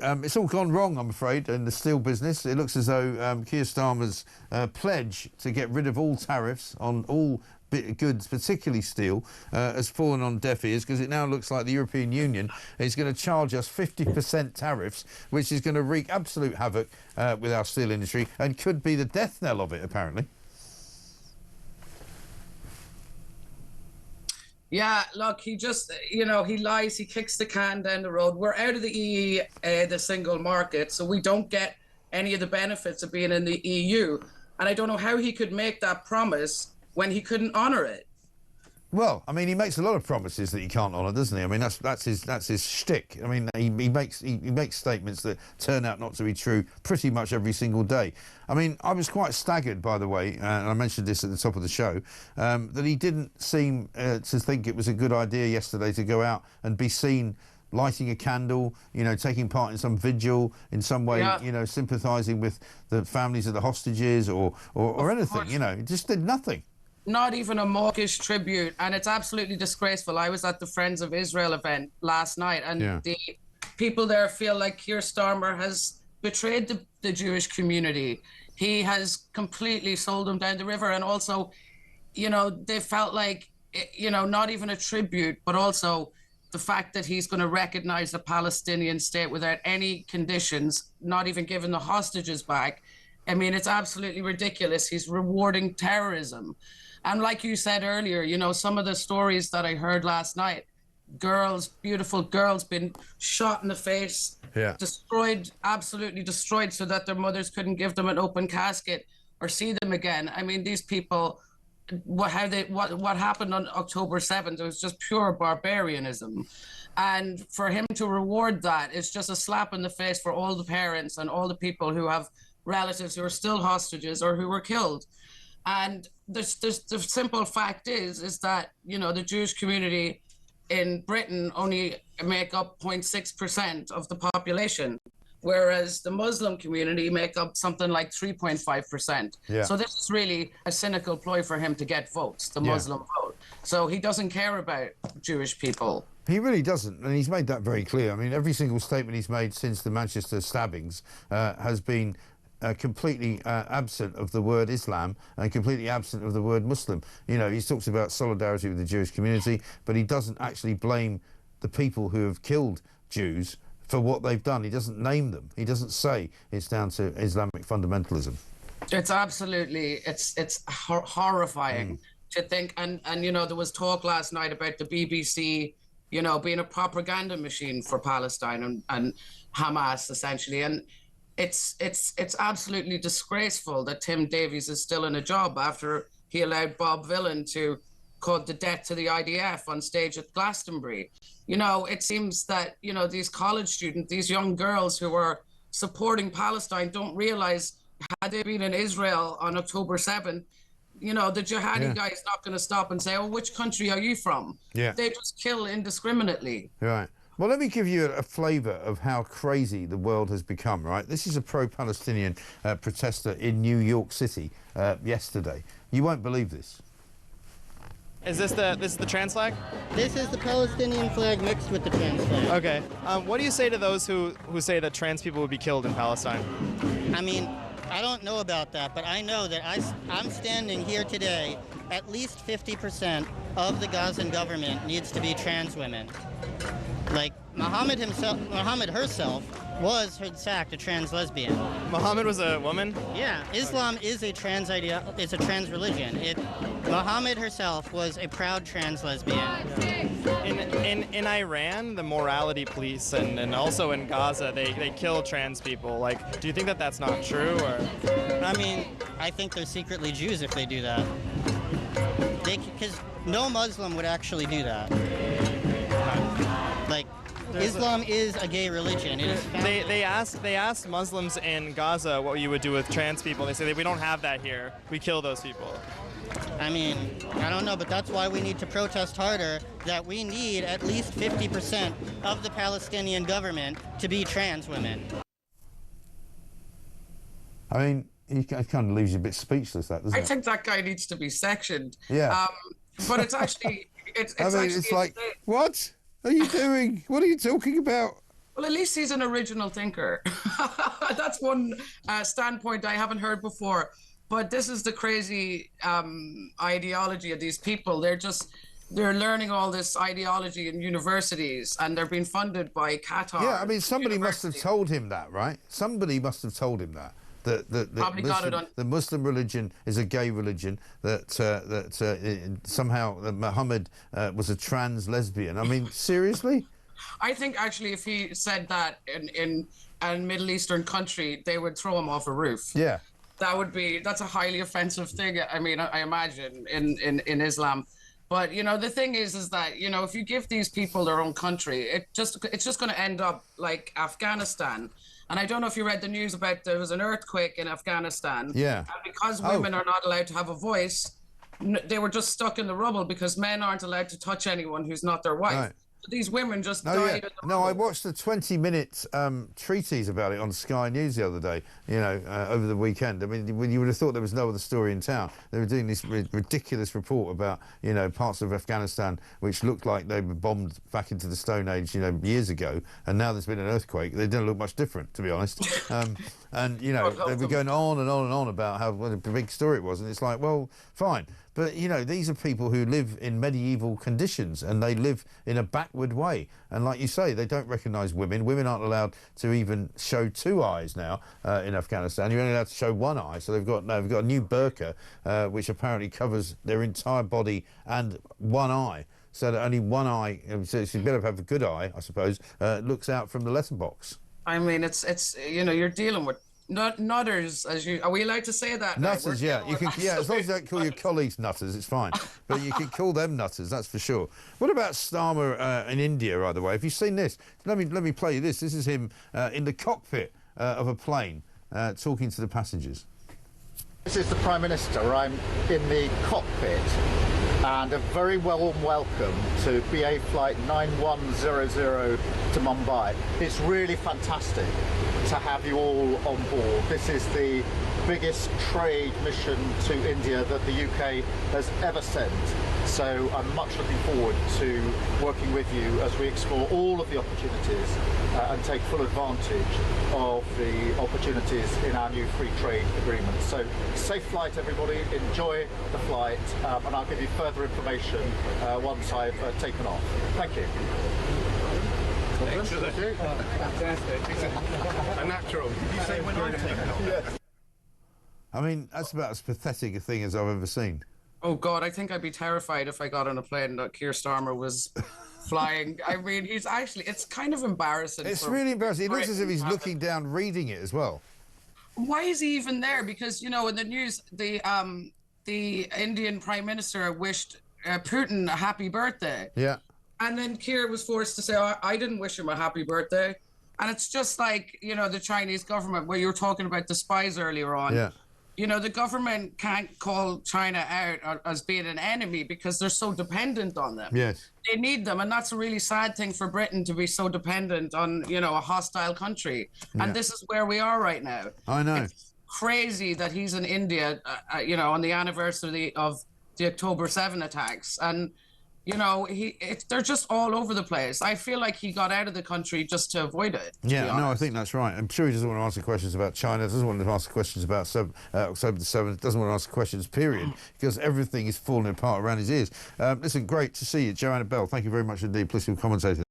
It's all gone wrong, I'm afraid, in the steel business. It looks as though Keir Starmer's pledge to get rid of all tariffs on all goods, particularly steel, has fallen on deaf ears, because it now looks like the European Union is going to charge us 50% tariffs, which is going to wreak absolute havoc with our steel industry and could be the death knell of it, apparently. Yeah, look, he just, he lies, he kicks the can down the road. We're out of the EE, the single market, so we don't get any of the benefits of being in the EU. And I don't know how he could make that promise when he couldn't honour it. Well, I mean, he makes a lot of promises that he can't honour, doesn't he? I mean, that's his shtick. I mean, he makes statements that turn out not to be true pretty much every single day. I mean, I was quite staggered, by the way, and I mentioned this at the top of the show, that he didn't seem to think it was a good idea yesterday to go out and be seen lighting a candle, taking part in some vigil, in some way, sympathising with the families of the hostages or anything. He just did nothing. Not even a mawkish tribute, and it's absolutely disgraceful. I was at the Friends of Israel event last night, and the people there feel like Keir Starmer has betrayed the Jewish community. He has completely sold them down the river, and also, they felt like, not even a tribute, but also the fact that he's going to recognize the Palestinian state without any conditions, not even giving the hostages back. I mean, it's absolutely ridiculous. He's rewarding terrorism. And like you said earlier, some of the stories that I heard last night, girls, beautiful girls, been shot in the face, destroyed, absolutely destroyed, so that their mothers couldn't give them an open casket or see them again. I mean, these people, what happened on October 7th, it was just pure barbarianism. And for him to reward that is just a slap in the face for all the parents and all the people who have relatives who are still hostages or who were killed. And the simple fact is that, the Jewish community in Britain only make up 0.6% of the population, whereas the Muslim community make up something like 3.5%. Yeah. So this is really a cynical ploy for him to get votes, the Muslim vote. So he doesn't care about Jewish people. He really doesn't, and he's made that very clear. I mean, every single statement he's made since the Manchester stabbings has been completely absent of the word Islam and completely absent of the word Muslim. He talks about solidarity with the Jewish community, but he doesn't actually blame the people who have killed Jews for what they've done. He doesn't name them. He doesn't say it's down to Islamic fundamentalism. It's absolutely, it's horrifying to think. And there was talk last night about the BBC, being a propaganda machine for Palestine and Hamas, essentially. And it's absolutely disgraceful that Tim Davies is still in a job after he allowed Bob Villan to quote the death to the IDF on stage at Glastonbury. It seems that, these college students, these young girls who are supporting Palestine don't realize, had they been in Israel on October 7th, the jihadi guy is not going to stop and say, oh, which country are you from? Yeah. They just kill indiscriminately. Right. Well, let me give you a flavour of how crazy the world has become, right? This is a pro-Palestinian protester in New York City yesterday. You won't believe this. Is this the trans flag? This is the Palestinian flag mixed with the trans flag. Okay. What do you say to those who say that trans people would be killed in Palestine? I mean, I don't know about that, but I know that I'm standing here today. At least 50% of the Gazan government needs to be trans women. Like Muhammad herself was, in fact, a trans lesbian. Muhammad was a woman? Yeah, Islam is a trans it's a trans religion. Muhammad herself was a proud trans lesbian. In Iran, the morality police and also in Gaza, they kill trans people. Like, do you think that that's not true? Or? I mean, I think they're secretly Jews if they do that. Because no Muslim would actually do that. Like, Islam is a gay religion. They asked Muslims in Gaza what you would do with trans people. They say we don't have that here. We kill those people. I mean, I don't know, but that's why we need to protest harder, that we need at least 50% of the Palestinian government to be trans women. I mean, it kind of leaves you a bit speechless, that, doesn't it? I think that guy needs to be sectioned. Yeah. But it's actually... It's like, what are you doing? What are you talking about? Well, at least he's an original thinker. That's one standpoint I haven't heard before. But this is the crazy ideology of these people. They're learning all this ideology in universities, and they're being funded by Qatar. Yeah, I mean, somebody must have told him that, right? Somebody must have told him that. The Muslim religion is a gay religion, that somehow Muhammad was a trans lesbian. I mean, seriously? I think actually if he said that in a Middle Eastern country, they would throw him off a roof. Yeah. That's a highly offensive thing. I mean, I imagine in Islam. But, you know, the thing is that, you know, if you give these people their own country, it's just going to end up like Afghanistan. And I don't know if you read the news about there was an earthquake in Afghanistan. Yeah. And because women are not allowed to have a voice, they were just stuck in the rubble because men aren't allowed to touch anyone who's not their wife. Right. These women just died. Yeah. No, I watched a 20-minute treatise about it on Sky News the other day, you know, over the weekend. I mean, you would have thought there was no other story in town. They were doing this ridiculous report about, you know, parts of Afghanistan which looked like they were bombed back into the Stone Age, you know, years ago, and now there's been an earthquake. They don't look much different, to be honest. And, you know, they were going on and on and on about what a big story it was, and it's like, well, fine. But, you know, these are people who live in medieval conditions, and they live in a backward way. And like you say, they don't recognise women. Women aren't allowed to even show two eyes now in Afghanistan. You're only allowed to show one eye. So they've got a new burqa, which apparently covers their entire body and one eye. So that only one eye, so it's better to have a good eye, I suppose, looks out from the letterbox. I mean, it's you know, you're dealing with nutters, as you are we allowed to say that? Nutters, yeah. You can, yeah, as long as you don't call your colleagues nutters, it's fine. But you can call them nutters, that's for sure. What about Starmer in India, by the way? Have you seen this? Let me play you this. This is him in the cockpit of a plane talking to the passengers. This is the Prime Minister. I'm in the cockpit, and a very warm welcome to BA Flight 9100 to Mumbai. It's really fantastic to have you all on board. This is the biggest trade mission to India that the UK has ever sent. So I'm much looking forward to working with you as we explore all of the opportunities and take full advantage of the opportunities in our new free trade agreement. So safe flight, everybody. Enjoy the flight, and I'll give you further information once I've taken off. Thank you. Fantastic. A natural. Did you say when I'm taking off? Yes. I mean, that's about as pathetic a thing as I've ever seen. Oh, God, I think I'd be terrified if I got on a plane that Keir Starmer was flying. I mean, it's kind of embarrassing. It's really embarrassing. It looks as if he's looking down, reading it as well. Why is he even there? Because, you know, in the news, the Indian Prime Minister wished Putin a happy birthday. Yeah. And then Keir was forced to say, oh, I didn't wish him a happy birthday. And it's just like, you know, the Chinese government, where you were talking about the spies earlier on. Yeah. You know, the government can't call China out as being an enemy because they're so dependent on them. Yes. They need them. And that's a really sad thing for Britain, to be so dependent on, you know, a hostile country. Yeah. And this is where we are right now. I know. It's crazy that he's in India, you know, on the anniversary of the October 7 attacks. And, you know, they're just all over the place. I feel like he got out of the country just to avoid it. Yeah, no, I think that's right. I'm sure he doesn't want to answer questions about China, doesn't want to answer questions about October the 7th, doesn't want to answer questions, period, because everything is falling apart around his ears. Listen, great to see you. Joanna Bell, thank you very much indeed, political commentator.